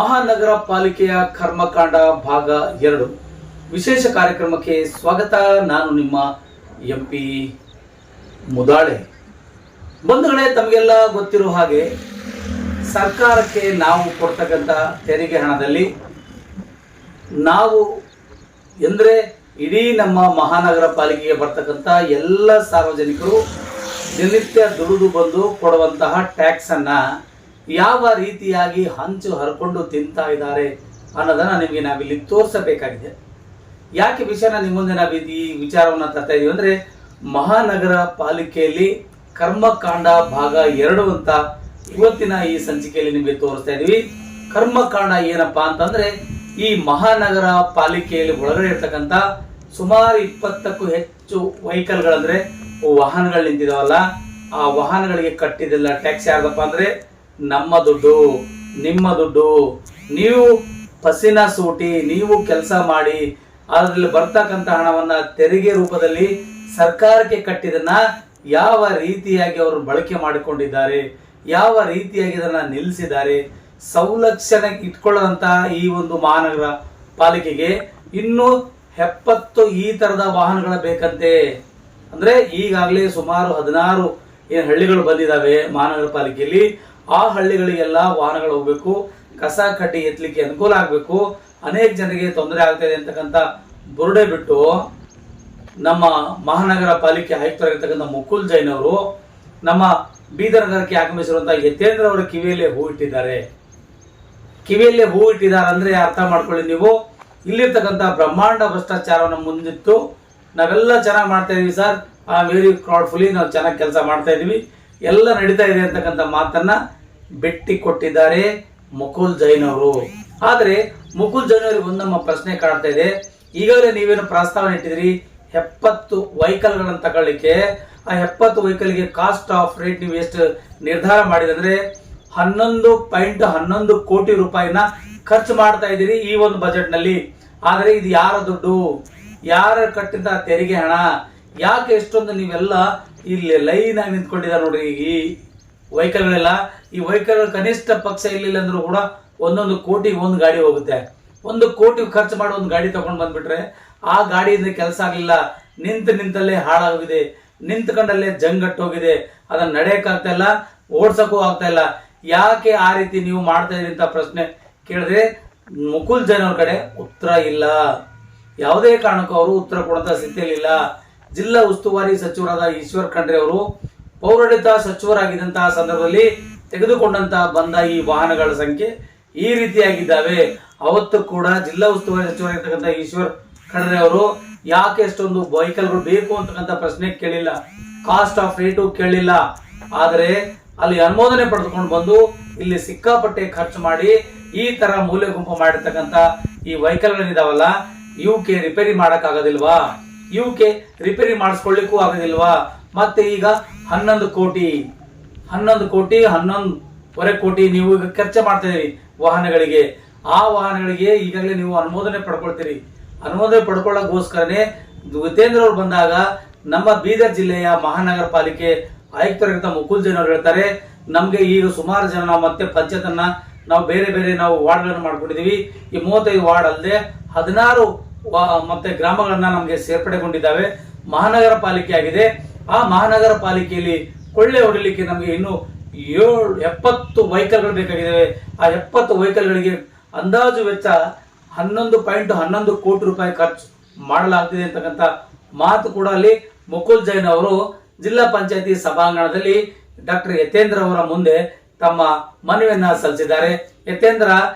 ಮಹಾನಗರ ಪಾಲಿಕೆಯ ಕರ್ಮಕಾಂಡ ಭಾಗ 2 ವಿಶೇಷ ಕಾರ್ಯಕ್ರಮಕ್ಕೆ ಸ್ವಾಗತ. ನಾನು ನಿಮ್ಮ ಎಂಪಿ ಮುದಾಳೆ. ಬಂಧುಗಳೇ, ತಮಗೆಲ್ಲ ಗೊತ್ತಿರೋ ಹಾಗೆ ಸರ್ಕಾರಕ್ಕೆ ನಾವು ಕೊಡ್ತಕ್ಕಂಥ ತೆರಿಗೆ ಹಣದಲ್ಲಿ ನಾವು ಎಂದರೆ ಇಡೀ ನಮ್ಮ ಮಹಾನಗರ ಪಾಲಿಕೆಗೆ ಬರ್ತಕ್ಕಂಥ ಎಲ್ಲ ಸಾರ್ವಜನಿಕರು ದಿನನಿತ್ಯ ದುಡಿದು ಬಂದು ಕೊಡುವಂತಹ ಟ್ಯಾಕ್ಸನ್ನು ಯಾವ ರೀತಿಯಾಗಿ ಹಂಚು ಹರ್ಕೊಂಡು ತಿಂತಾ ಇದ್ದಾರೆ ಅನ್ನೋದನ್ನು ನಿಮಗೆ ನಾವಿಲ್ಲಿ ತೋರಿಸಬೇಕಾಗಿದೆ. ಯಾಕೆ ವಿಷಯನ ನಿಮ್ಮ ಮುಂದೆ ನಾವು ಈ ವಿಚಾರವನ್ನು ತರ್ತಾ ಇದ್ದೀವಿ ಅಂದರೆ, ಮಹಾನಗರ ಪಾಲಿಕೆಯಲ್ಲಿ ಕರ್ಮಕಾಂಡ ಭಾಗ 2 ಅಂತ ಇವತ್ತಿನ ಈ ಸಂಚಿಕೆಯಲ್ಲಿ ನಿಮಗೆ ತೋರಿಸ್ತಾ ಇದ್ದೀವಿ. ಕರ್ಮಕಾಂಡ ಏನಪ್ಪಾ ಅಂತಂದ್ರೆ, ಈ ಮಹಾನಗರ ಪಾಲಿಕೆಯಲ್ಲಿ ಒಳಗಡೆ ಇರ್ತಕ್ಕಂಥ ಸುಮಾರು 20ಕ್ಕೂ ಹೆಚ್ಚು ವೆಹಿಕಲ್ಗಳಂದ್ರೆ ವಾಹನಗಳು ನಿಂತಿದಾವಲ್ಲ, ಆ ವಾಹನಗಳಿಗೆ ಕಟ್ಟಿದೆಲ್ಲ ಟ್ಯಾಕ್ಸ್ ಯಾರ್ದಪ್ಪ ಅಂದ್ರೆ ನಮ್ಮ ದುಡ್ಡು, ನಿಮ್ಮ ದುಡ್ಡು. ನೀವು ಪಸಿನ ಸೂಟಿ, ನೀವು ಕೆಲಸ ಮಾಡಿ ಅದರಲ್ಲಿ ಬರ್ತಕ್ಕಂಥ ಹಣವನ್ನ ತೆರಿಗೆ ರೂಪದಲ್ಲಿ ಸರ್ಕಾರಕ್ಕೆ ಕಟ್ಟಿದನ್ನ ಯಾವ ರೀತಿಯಾಗಿ ಅವರು ಬಳಕೆ ಮಾಡಿಕೊಂಡಿದ್ದಾರೆ, ಯಾವ ರೀತಿಯಾಗಿ ಇದನ್ನ ನಿಲ್ಲಿಸಿದ್ದಾರೆ, ಸೌಲಕ್ಷಣೆ ಇಟ್ಕೊಳ್ಳೋದಂತಹ ಈ ಒಂದು ಮಹಾನಗರ ಪಾಲಿಕೆಗೆ ಇನ್ನೂ 70 ಈ ತರದ ವಾಹನಗಳ ಬೇಕಂತೆ. ಅಂದ್ರೆ ಈಗಾಗಲೇ ಸುಮಾರು 16 ಏನು ಹಳ್ಳಿಗಳು ಬಂದಿದ್ದಾವೆ ಮಹಾನಗರ ಪಾಲಿಕೆಯಲ್ಲಿ. ಆ ಹಳ್ಳಿಗಳಿಗೆಲ್ಲ ವಾಹನಗಳು ಹೋಗ್ಬೇಕು, ಕಸ ಕಡ್ಡಿ ಎತ್ತಲಿಕ್ಕೆ ಅನುಕೂಲ ಆಗಬೇಕು, ಅನೇಕ ಜನರಿಗೆ ತೊಂದರೆ ಆಗ್ತಾ ಇದೆ ಅಂತಕ್ಕಂಥ ಬುರುಡೆ ಬಿಟ್ಟು ನಮ್ಮ ಮಹಾನಗರ ಪಾಲಿಕೆ ಆಯುಕ್ತರಾಗಿರ್ತಕ್ಕಂಥ ಮುಕುಲ್ ಜೈನ್ ಅವರು ನಮ್ಮ ಬೀದರ್ ನಗರಕ್ಕೆ ಆಗಮಿಸಿರುವಂತಹ ಯತೇಂದ್ರ ಅವರ ಕಿವಿಯಲ್ಲೇ ಹೂ ಇಟ್ಟಿದ್ದಾರೆ. ಕಿವಿಯಲ್ಲೇ ಹೂ ಇಟ್ಟಿದ್ದಾರೆ ಅಂದ್ರೆ ಅರ್ಥ ಮಾಡ್ಕೊಳ್ಳಿ ನೀವು. ಇಲ್ಲಿರ್ತಕ್ಕಂಥ ಬ್ರಹ್ಮಾಂಡ ಭ್ರಷ್ಟಾಚಾರವನ್ನು ಮುಂದಿಟ್ಟು ನಾವೆಲ್ಲ ಚೆನ್ನಾಗಿ ಮಾಡ್ತಾ ಇದೀವಿ ಸರ್, ವೆರಿ ಪ್ರೌಡ್ಫುಲಿ ನಾವು ಚೆನ್ನಾಗಿ ಕೆಲಸ ಮಾಡ್ತಾ ಇದೀವಿ, ಎಲ್ಲ ನಡೀತಾ ಇದೆ ಅಂತಕ್ಕಂಥ ಮಾತನ್ನ ಬೆಟ್ಟಿ ಕೊಟ್ಟಿದ್ದಾರೆ ಮುಕುಲ್ ಜೈನ್ ಅವರು. ಆದ್ರೆ ಮುಕುಲ್ ಜೈನ್ ಅವರಿಗೆ ಒಂದು ನಮ್ಮ ಪ್ರಶ್ನೆ ಕಾಡ್ತಾ ಇದೆ. ಈಗಾಗಲೇ ನೀವೇನು ಪ್ರಸ್ತಾವನೆ ಇಟ್ಟಿದ್ರಿ 70 ವೆಹಿಕಲ್ಗಳನ್ನು ತಗೊಳ್ಳಿಕ್ಕೆ, ಆ 70 ವೆಹಿಕಲ್ಗೆ ಕಾಸ್ಟ್ ಆಫ್ ರೇಟ್ ನೀವು ಎಷ್ಟು ನಿರ್ಧಾರ ಮಾಡಿದ್ರೆ 11.11 ಕೋಟಿ ರೂಪಾಯಿನ ಖರ್ಚು ಮಾಡ್ತಾ ಇದ್ದೀರಿ ಈ ಒಂದು ಬಜೆಟ್ ನಲ್ಲಿ. ಆದ್ರೆ ಇದು ಯಾರ ದುಡ್ಡು, ಯಾರ ಕಟ್ಟಿದ ತೆರಿಗೆ ಹಣ? ಯಾಕೆ ಎಷ್ಟೊಂದು ನೀವೆಲ್ಲ ಇಲ್ಲಿ ಲೈನ್ ಆಗಿ ನಿಂತ್ಕೊಂಡಿದ್ದಾರೆ ನೋಡ್ರಿ ಈ ವೆಹಿಕಲ್ಗಳೆಲ್ಲ. ಈ ವೆಹಿಕಲ್ ಕನಿಷ್ಠ ಪಕ್ಷ ಇಲ್ಲಿಲ್ಲ ಅಂದ್ರೂ ಕೂಡ 1 ಕೋಟಿಗೆ ಒಂದು ಗಾಡಿ ಹೋಗುತ್ತೆ. 1 ಕೋಟಿ ಖರ್ಚು ಮಾಡಿ ಒಂದು ಗಾಡಿ ತಗೊಂಡ್ ಬಂದ್ಬಿಟ್ರೆ ಆ ಗಾಡಿಯಿಂದ ಕೆಲಸ ಆಗಲಿಲ್ಲ, ನಿಂತಲ್ಲೇ ಹಾಳಾಗೋಗಿದೆ, ನಿಂತ್ಕೊಂಡಲ್ಲೇ ಜಂಗಟ್ಟೋಗಿದೆ, ಅದನ್ನ ನಡೆಯಕ್ಕಾಗ್ತಾ ಇಲ್ಲ, ಓಡ್ಸಕ್ಕೂ ಆಗ್ತಾ ಇಲ್ಲ. ಯಾಕೆ ಆ ರೀತಿ ನೀವು ಮಾಡ್ತಾ ಇದ್ರಿ ಅಂತ ಪ್ರಶ್ನೆ ಕೇಳಿದ್ರೆ ಮುಕುಲ್ ಜೈನ್ ಅವ್ರ ಕಡೆ ಉತ್ತರ ಇಲ್ಲ. ಯಾವುದೇ ಕಾರಣಕ್ಕೂ ಅವರು ಉತ್ತರ ಕೊಡುವಂತ ಸ್ಥಿತಿಯಲ್ಲಿಲ್ಲ. ಜಿಲ್ಲಾ ಉಸ್ತುವಾರಿ ಸಚಿವರಾದ ಈಶ್ವರ್ ಖಂಡ್ರೆ ಅವರು ಪೌರಾಡಳಿತ ಸಚಿವರಾಗಿದ್ದಂತಹ ಸಂದರ್ಭದಲ್ಲಿ ತೆಗೆದುಕೊಂಡಂತಹ ಬಂದ ಈ ವಾಹನಗಳ ಸಂಖ್ಯೆ ಈ ರೀತಿಯಾಗಿದ್ದಾವೆ. ಅವತ್ತು ಕೂಡ ಜಿಲ್ಲಾ ಉಸ್ತುವಾರಿ ಸಚಿವರಾಗಿರ್ತಕ್ಕಂಥ ಈಶ್ವರ್ ಖಂಡ್ರೆ ಅವರು ಯಾಕೆ ಎಷ್ಟೊಂದು ವೆಹಿಕಲ್ಗಳು ಬೇಕು ಅಂತಕ್ಕಂಥ ಪ್ರಶ್ನೆ ಕೇಳಿಲ್ಲ, ಕಾಸ್ಟ್ ಆಫ್ ರೇಟು ಕೇಳಿಲ್ಲ. ಆದರೆ ಅಲ್ಲಿ ಅನುಮೋದನೆ ಪಡೆದುಕೊಂಡು ಬಂದು ಇಲ್ಲಿ ಸಿಕ್ಕಾಪಟ್ಟೆ ಖರ್ಚು ಮಾಡಿ ಈ ತರ ಮೂಲೆ ಗುಂಪು ಮಾಡಿರ್ತಕ್ಕಂಥ ಈ ವೆಹಿಕಲ್ಗಳಿದಾವಲ್ಲ, ಇವಕ್ಕೆ ರಿಪೇರಿ ಮಾಡಕ್ ಆಗೋದಿಲ್ವಾ? ಇವಕ್ಕೆ ರಿಪೇರಿ ಮಾಡಿಸ್ಕೊಳ್ಳಿಕ್ಕೂ ಆಗೋದಿಲ್ವಾ? ಮತ್ತೆ ಈಗ 11 ಕೋಟಿ 11.5 ಕೋಟಿ ನೀವು ಈಗ ಖರ್ಚು ಮಾಡ್ತಾ ಇದೀರಿ ವಾಹನಗಳಿಗೆ. ಆ ವಾಹನಗಳಿಗೆ ಈಗಾಗಲೇ ನೀವು ಅನುಮೋದನೆ ಪಡ್ಕೊಳ್ತೀರಿ. ಅನುಮೋದನೆ ಪಡ್ಕೊಳ್ಳೋಕ್ಕೋಸ್ಕರನೇ ಯತೇಂದ್ರ ಅವರು ಬಂದಾಗ ನಮ್ಮ ಬೀದರ್ ಜಿಲ್ಲೆಯ ಮಹಾನಗರ ಪಾಲಿಕೆ ಆಯುಕ್ತರಾಗಿದ್ದ ಮುಕುಲ್ ಜೈನ್ ಅವರು ಹೇಳ್ತಾರೆ, ನಮ್ಗೆ ಈಗ ಸುಮಾರು ಜನ ನಾವು ಮತ್ತೆ ಪಂಚಾಯತನ್ನ ನಾವು ಬೇರೆ ನಾವು ವಾರ್ಡ್ಗಳನ್ನು ಮಾಡ್ಕೊಂಡಿದೀವಿ. ಈ 35 ವಾರ್ಡ್ ಅಲ್ಲದೆ 16 ಮತ್ತೆ ಗ್ರಾಮಗಳನ್ನ ನಮ್ಗೆ ಸೇರ್ಪಡೆಗೊಂಡಿದ್ದಾವೆ, ಮಹಾನಗರ ಪಾಲಿಕೆ ಆಗಿದೆ. ಆ ಮಹಾನಗರ ಪಾಲಿಕೆಯಲ್ಲಿ ಕೊಳ್ಳೆ ಹೊಡಿಲಿಕ್ಕೆ ನಮ್ಗೆ ಇನ್ನು 70 ವೆಹಿಕಲ್ಗಳು ಬೇಕಾಗಿದ್ದಾವೆ. ಆ 70 ವೆಹಿಕಲ್ಗಳಿಗೆ ಅಂದಾಜು ವೆಚ್ಚ 11.11 ಕೋಟಿ ರೂಪಾಯಿ ಖರ್ಚು ಮಾಡಲಾಗ್ತಿದೆ ಅಂತಕ್ಕಂಥ ಮಾತು ಕೂಡ ಅಲ್ಲಿ ಮುಕುಲ್ ಜೈನ್ ಅವರು ಜಿಲ್ಲಾ ಪಂಚಾಯತಿ ಸಭಾಂಗಣದಲ್ಲಿ ಡಾಕ್ಟರ್ ಯತೇಂದ್ರ ಅವರ ಮುಂದೆ ತಮ್ಮ ಮನವಿಯನ್ನ ಸಲ್ಲಿಸಿದ್ದಾರೆ. ಯತೇಂದ್ರ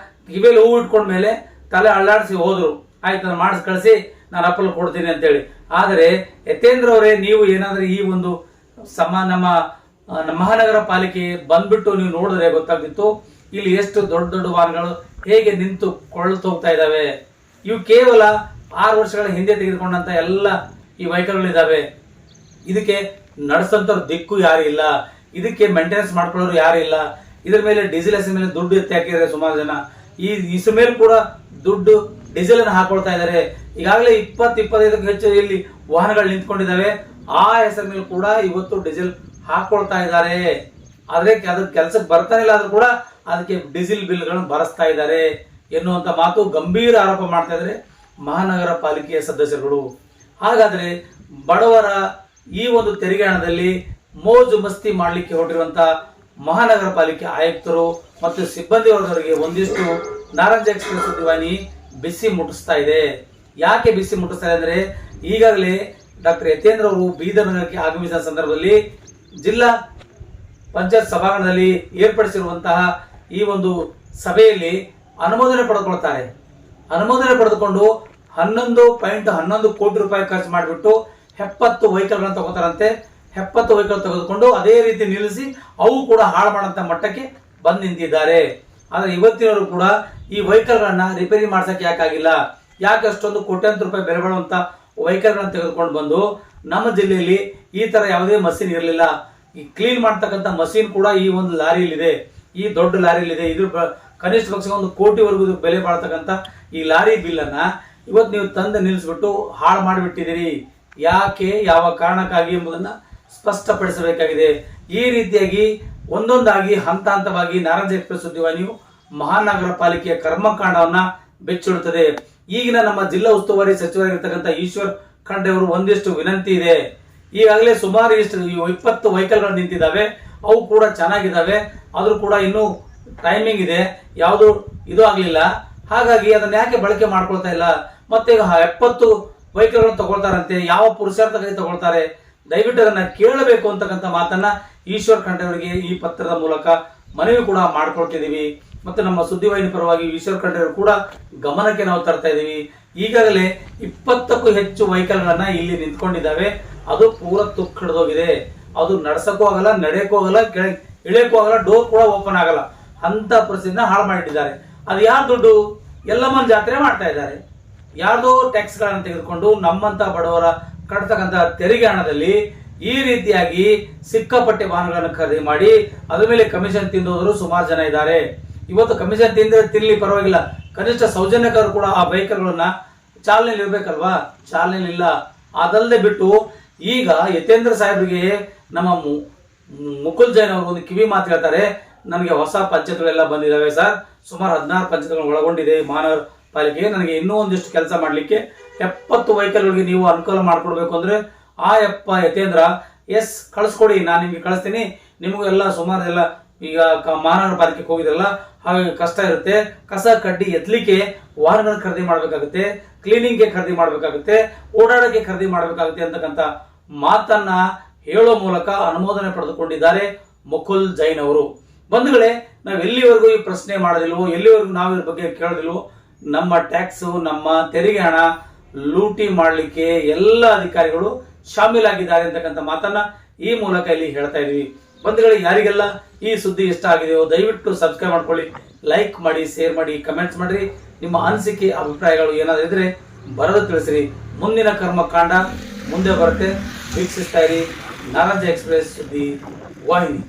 ಕಿವಿಯಲ್ಲಿ ಹೂ ಇಟ್ಕೊಂಡ ಮೇಲೆ ತಲೆ ಅಳ್ಳಾಡಿಸಿ ಹೋದ್ರು, ಆಯ್ತು ಮಾಡಿಸ್ ಕಳಿಸಿ ನಾನು ಅಪ್ಪಲ್ ಕೊಡ್ತೀನಿ ಅಂತೇಳಿ. ಆದರೆ ಯತೇಂದ್ರ ಅವರೇ, ನೀವು ಏನಾದ್ರೂ ಈ ಒಂದು ನಮ್ಮ ಮಹಾನಗರ ಪಾಲಿಕೆ ಬಂದ್ಬಿಟ್ಟು ನೀವು ನೋಡಿದ್ರೆ ಗೊತ್ತಾಗ್ತಿತ್ತು ಇಲ್ಲಿ ಎಷ್ಟು ದೊಡ್ಡ ದೊಡ್ಡ ವಾಹನಗಳು ಹೇಗೆ ನಿಂತು ಕೊಳ್ಳುತ್ತ ಹೋಗ್ತಾ ಇದ್ದಾವೆ. ಇವು ಕೇವಲ 6 ವರ್ಷಗಳ ಹಿಂದೆ ತೆಗೆದುಕೊಂಡಂತ ಎಲ್ಲ ಈ ವೆಹಿಕಲ್ಗಳಿದಾವೆ. ಇದಕ್ಕೆ ನಡೆಸಂತವ್ರು ದಿಕ್ಕು ಯಾರು ಇಲ್ಲ, ಇದಕ್ಕೆ ಮೇಂಟೆನೆನ್ಸ್ ಮಾಡ್ಕೊಳ್ಳೋರು ಯಾರು ಇಲ್ಲ. ಇದ್ರ ಮೇಲೆ ಡೀಸೆಲ್ ಹೆಸರು ಮೇಲೆ ದುಡ್ಡು ಎತ್ತಿ ಹಾಕಿದ್ದಾರೆ ಸುಮಾರು ಜನ. ಈ ಇದ್ರ ಮೇಲೆ ಕೂಡ ದುಡ್ಡು ಡೀಸೆಲ್ ಅನ್ನು ಹಾಕೊಳ್ತಾ ಇದ್ದಾರೆ. ಈಗಾಗಲೇ 20-25ಕ್ಕೂ ಹೆಚ್ಚು ಇಲ್ಲಿ ವಾಹನಗಳು ನಿಂತ್ಕೊಂಡಿದ್ದಾವೆ. ಆ ಹೆಸರು ಮೇಲೆ ಕೂಡ ಇವತ್ತು ಡೀಸೆಲ್ ಹಾಕೊಳ್ತಾ ಇದ್ದಾರೆ. ಆದ್ರೆ ಅದ್ರ ಕೆಲಸಕ್ಕೆ ಬರ್ತಾನೆ ಇಲ್ಲ ಆದ್ರೂ ಕೂಡ ಅದಕ್ಕೆ ಡೀಸೆಲ್ ಬಿಲ್ಗಳನ್ನು ಭರಿಸ್ತಾ ಇದ್ದಾರೆ ಎನ್ನುವಂತ ಮಾತು ಗಂಭೀರ ಆರೋಪ ಮಾಡ್ತಾ ಇದ್ದಾರೆ ಮಹಾನಗರ ಪಾಲಿಕೆಯ ಸದಸ್ಯರುಗಳು. ಹಾಗಾದ್ರೆ ಬಡವರ ಈ ಒಂದು ತೆರಿಗೆ ಹಣದಲ್ಲಿ ಮೋಜು ಮಸ್ತಿ ಮಾಡಲಿಕ್ಕೆ ಹೊರಟಿರುವಂತಹ ಮಹಾನಗರ ಪಾಲಿಕೆ ಆಯುಕ್ತರು ಮತ್ತು ಸಿಬ್ಬಂದಿ ವರ್ಗದವರಿಗೆ ಒಂದಿಷ್ಟು ನಾರಂಜ ಎಕ್ಸ್ಪ್ರೆಸ್ ಸುದ್ದಿವಾಹಿನಿ ಬಿಸಿ ಮುಟ್ಟಿಸ್ತಾ ಇದೆ. ಯಾಕೆ ಬಿಸಿ ಮುಟ್ಟಿಸ್ತಾ ಇದೆ ಅಂದ್ರೆ, ಈಗಾಗಲೇ ಡಾಕ್ಟರ್ ಯತೇಂದ್ರ ಅವರು ಬೀದರ್ ನಗರಕ್ಕೆ ಆಗಮಿಸಿದ ಸಂದರ್ಭದಲ್ಲಿ ಜಿಲ್ಲಾ ಪಂಚಾಯತ್ ಸಭಾಂಗಣದಲ್ಲಿ ಏರ್ಪಡಿಸಿರುವಂತಹ ಈ ಒಂದು ಸಭೆಯಲ್ಲಿ ಅನುಮೋದನೆ ಪಡೆದುಕೊಳ್ತಾರೆ. ಅನುಮೋದನೆ ಪಡೆದುಕೊಂಡು 11.11 ಕೋಟಿ ರೂಪಾಯಿ ಖರ್ಚು ಮಾಡಿಬಿಟ್ಟು 70 ವೆಹಿಕಲ್ಗಳನ್ನು ತಗೋತಾರಂತೆ. 70 ವೆಹಿಕಲ್ ತೆಗೆದುಕೊಂಡು ಅದೇ ರೀತಿ ನಿಲ್ಲಿಸಿ ಅವು ಕೂಡ ಹಾಳು ಮಾಡಂತ ಮಟ್ಟಕ್ಕೆ ಬಂದು ನಿಂತಿದ್ದಾರೆ. ಆದ್ರೆ ಇವತ್ತಿನವರು ಕೂಡ ಈ ವೆಹಿಕಲ್ಗಳನ್ನ ರಿಪೇರಿ ಮಾಡ್ಸಕ್ಕೆ ಯಾಕಾಗಿಲ್ಲ, ಯಾಕೆ ಅಷ್ಟೊಂದು ಕೋಟ್ಯಾಂತರ ರೂಪಾಯಿ ಬೆಲೆ ಬಾಳುವಂತ ವೆಹಿಕಲ್ಗಳನ್ನ ತೆಗೆದುಕೊಂಡು ಬಂದು ನಮ್ಮ ಜಿಲ್ಲೆಯಲ್ಲಿ ಈ ತರ ಯಾವುದೇ ಮಷೀನ್ ಇರಲಿಲ್ಲ. ಈ ಕ್ಲೀನ್ ಮಾಡ್ತಕ್ಕಂಥ ಮಷೀನ್ ಕೂಡ ಈ ಒಂದು ಲಾರಿಯಲ್ಲಿದೆ, ಈ ದೊಡ್ಡ ಲಾರಿಯಲ್ಲಿದೆ. ಇದ್ರ ಕನಿಷ್ಠ ಪಕ್ಷ 1 ಕೋಟಿವರೆಗೂ ಬೆಲೆ ಬಾಳ್ತಕ್ಕಂಥ ಈ ಲಾರಿ ಬಿಲ್ ಅನ್ನ ಇವತ್ತು ನೀವು ತಂದು ನಿಲ್ಲಿಸ್ಬಿಟ್ಟು ಹಾಳು ಮಾಡಿಬಿಟ್ಟಿದ್ದೀರಿ. ಯಾಕೆ, ಯಾವ ಕಾರಣಕ್ಕಾಗಿ ಎಂಬುದನ್ನ ಸ್ಪಷ್ಟಪಡಿಸಬೇಕಾಗಿದೆ. ಈ ರೀತಿಯಾಗಿ ಒಂದೊಂದಾಗಿ ಹಂತ ಹಂತವಾಗಿ ನಾರಂಜ ಎಕ್ಸ್ಪ್ರೆಸ್ ಸುದ್ದಿವಾಹಿನಿಯು ಮಹಾನಗರ ಪಾಲಿಕೆಯ ಕರ್ಮಕಾಂಡವನ್ನ ಬೆಚ್ಚಿಡುತ್ತದೆ. ಈಗಿನ ನಮ್ಮ ಜಿಲ್ಲಾ ಉಸ್ತುವಾರಿ ಸಚಿವರಾಗಿರ್ತಕ್ಕಂಥ ಈಶ್ವರ್ ಖಂಡ್ರೆ ಅವರು ಒಂದಿಷ್ಟು ವಿನಂತಿ ಇದೆ. ಈಗಾಗಲೇ ಸುಮಾರು 20 ವೆಹಿಕಲ್ಗಳು ನಿಂತಿದ್ದಾವೆ, ಅವು ಕೂಡ ಚೆನ್ನಾಗಿದ್ದಾವೆ, ಆದ್ರೂ ಕೂಡ ಇನ್ನೂ ಟೈಮಿಂಗ್ ಇದೆ, ಯಾವುದು ಇದು ಆಗ್ಲಿಲ್ಲ. ಹಾಗಾಗಿ ಅದನ್ನ ಯಾಕೆ ಬಳಕೆ ಮಾಡ್ಕೊಳ್ತಾ ಇಲ್ಲ? ಮತ್ತೆ 70 ವೆಹಿಕಲ್ಗಳನ್ನು ತಗೊಳ್ತಾರಂತೆ, ಯಾವ ಪುರುಷಾರ್ಥಕ್ಕೆ ತಗೊಳ್ತಾರೆ? ದಯವಿಟ್ಟು ಅದನ್ನ ಕೇಳಬೇಕು ಅಂತಕ್ಕಂಥ ಮಾತನ್ನ ಈಶ್ವರ್ ಖಂಡ್ರೆ ಅವರಿಗೆ ಈ ಪತ್ರದ ಮೂಲಕ ಮನವಿ ಕೂಡ ಮಾಡ್ಕೊಳ್ತಿದೀವಿ. ಮತ್ತೆ ನಮ್ಮ ಸುದ್ದಿವಾಹಿನಿ ಪರವಾಗಿ ಈಶ್ವರ್ ಖಂಡ್ರೆ ಅವರು ಕೂಡ ಗಮನಕ್ಕೆ ನಾವು ತರ್ತಾ ಇದೀವಿ. ಈಗಾಗಲೇ 20ಕ್ಕೂ ಹೆಚ್ಚು ವೆಹಿಕಲ್ಗಳನ್ನ ಇಲ್ಲಿ ನಿಂತ್ಕೊಂಡಿದ್ದಾವೆ, ಅದು ಪೂರ ತುಕ್ಕಿಡ್ದೋಗಿದೆ. ಅದು ನಡ್ಸಕ್ಕೂ ಆಗಲ್ಲ, ನಡೆಯಕ್ಕೂ ಆಗಲ್ಲ, ಇಳಿಯಕ್ಕೂ ಆಗಲ್ಲ, ಡೋರ್ ಕೂಡ ಓಪನ್ ಆಗಲ್ಲ ಅಂತ ಪರಿಸ್ಥಿತಿನ ಹಾಳು ಮಾಡಿಟ್ಟಿದ್ದಾರೆ. ಅದು ಯಾರ ದುಡ್ಡು? ಎಲ್ಲಮ್ಮನ ಜಾತ್ರೆ ಮಾಡ್ತಾ ಇದ್ದಾರೆ. ಯಾರ್ದೋ ಟ್ಯಾಕ್ಸ್ ಗಳನ್ನ ತೆಗೆದುಕೊಂಡು ನಮ್ಮಂತ ಬಡವರ ಕಟ್ತಕ್ಕಂತ ತೆರಿಗೆ ಹಣದಲ್ಲಿ ಈ ರೀತಿಯಾಗಿ ಸಿಕ್ಕಾಪಟ್ಟೆ ವಾಹನಗಳನ್ನು ಖರೀದಿ ಮಾಡಿ ಅದ್ರ ಮೇಲೆ ಕಮಿಷನ್ ತಿಂದೋದ್ರು ಸುಮಾರು ಜನ ಇದ್ದಾರೆ. ಇವತ್ತು ಕಮಿಷನ್ ತಿನ್ಲಿ ಪರವಾಗಿಲ್ಲ, ಕನಿಷ್ಠ ಸೌಜನ್ಯಕರು ಕೂಡ ಆ ವೆಹಿಕಲ್ಗಳನ್ನ ಚಾಲನೆಯಲ್ಲಿ ಇರ್ಬೇಕಲ್ವಾ? ಚಾಲನೆಯಲ್ಲಿ ಇಲ್ಲ. ಅದಲ್ಲದೆ ಬಿಟ್ಟು ಈಗ ಯತೇಂದ್ರ ಸಾಹೇಬ್ರಿಗೆ ನಮ್ಮ ಮುಕುಲ್ ಜೈನ್ ಅವರು ಒಂದು ಕಿವಿ ಮಾತು ಹೇಳ್ತಾರೆ, ನನಗೆ ಹೊಸ ಪಂಚಾಯತ್ಗಳೆಲ್ಲ ಬಂದಿದ್ದಾವೆ ಸರ್, ಸುಮಾರು 16 ಪಂಚಾಯತ್ಗಳನ್ನು ಒಳಗೊಂಡಿದೆ ಮಹಾನಗರ ಪಾಲಿಕೆ, ನನಗೆ ಇನ್ನೂ ಒಂದಿಷ್ಟು ಕೆಲಸ ಮಾಡ್ಲಿಕ್ಕೆ 70 ವೆಹಿಕಲ್ಗಳಿಗೆ ನೀವು ಅನುಕೂಲ ಮಾಡ್ಕೊಡ್ಬೇಕು ಅಂದ್ರೆ ಆ ಯತೇಂದ್ರ ಎಸ್ ಕಳಿಸ್ಕೊಡಿ, ನಾನು ನಿಮ್ಗೆ ಕಳಿಸ್ತೀನಿ. ನಿಮಗೂ ಎಲ್ಲ ಸುಮಾರು ಎಲ್ಲ ಈಗ ಮಹಾನಗರ ಪಾಲಿಕೆಗೆ ಹೋಗಿದ್ರಲ್ಲ, ಹಾಗಾಗಿ ಕಷ್ಟ ಇರುತ್ತೆ. ಕಸ ಕಡ್ಡಿ ಎತ್ತಲಿಕ್ಕೆ ವಾಹನಗಳನ್ನ ಖರೀದಿ ಮಾಡ್ಬೇಕಾಗುತ್ತೆ, ಕ್ಲೀನಿಂಗ್ಗೆ ಖರೀದಿ ಮಾಡ್ಬೇಕಾಗುತ್ತೆ, ಓಡಾಡಕ್ಕೆ ಖರೀದಿ ಮಾಡ್ಬೇಕಾಗುತ್ತೆ ಅಂತಕ್ಕಂಥ ಮಾತನ್ನ ಹೇಳೋ ಮೂಲಕ ಅನುಮೋದನೆ ಪಡೆದುಕೊಂಡಿದ್ದಾರೆ ಮುಕುಲ್ ಜೈನ್ ಅವರು. ಬಂಧುಗಳೇ, ನಾವು ಎಲ್ಲಿವರೆಗೂ ಈ ಪ್ರಶ್ನೆ ಮಾಡೋದಿಲ್ವೋ, ಎಲ್ಲಿವರೆಗೂ ನಾವು ಇದ್ರ ಬಗ್ಗೆ ಕೇಳೋದಿಲ್ವೋ, ನಮ್ಮ ಟ್ಯಾಕ್ಸ್, ನಮ್ಮ ತೆರಿಗೆ ಹಣ ಲೂಟಿ ಮಾಡಲಿಕ್ಕೆ ಎಲ್ಲ ಅಧಿಕಾರಿಗಳು ಶಾಮೀಲಾಗಿದ್ದಾರೆ ಅಂತಕ್ಕಂಥ ಮಾತನ್ನ ಈ ಮೂಲಕ ಇಲ್ಲಿ ಹೇಳ್ತಾ ಇದೀವಿ. ಬಂಧುಗಳಿಗೆ, ಯಾರಿಗೆಲ್ಲ ಈ ಸುದ್ದಿ ಇಷ್ಟ ಆಗಿದೆಯೋ ದಯವಿಟ್ಟು ಸಬ್ಸ್ಕ್ರೈಬ್ ಮಾಡ್ಕೊಳ್ಳಿ, ಲೈಕ್ ಮಾಡಿ, ಶೇರ್ ಮಾಡಿ, ಕಮೆಂಟ್ಸ್ ಮಾಡ್ರಿ. ನಿಮ್ಮ ಅನಿಸಿಕೆ ಅಭಿಪ್ರಾಯಗಳು ಏನಾದರೂ ಇದ್ರೆ ಬರೆದು ತಿಳಿಸ್ರಿ. ಮುಂದಿನ ಕರ್ಮಕಾಂಡ ಮುಂದೆ ಬರುತ್ತೆ, ವೀಕ್ಷಿಸ್ತಾ ಇರಿ ನಾರಂಜ ಎಕ್ಸ್ಪ್ರೆಸ್ ಸುದ್ದಿ ವಾಹಿನಿ.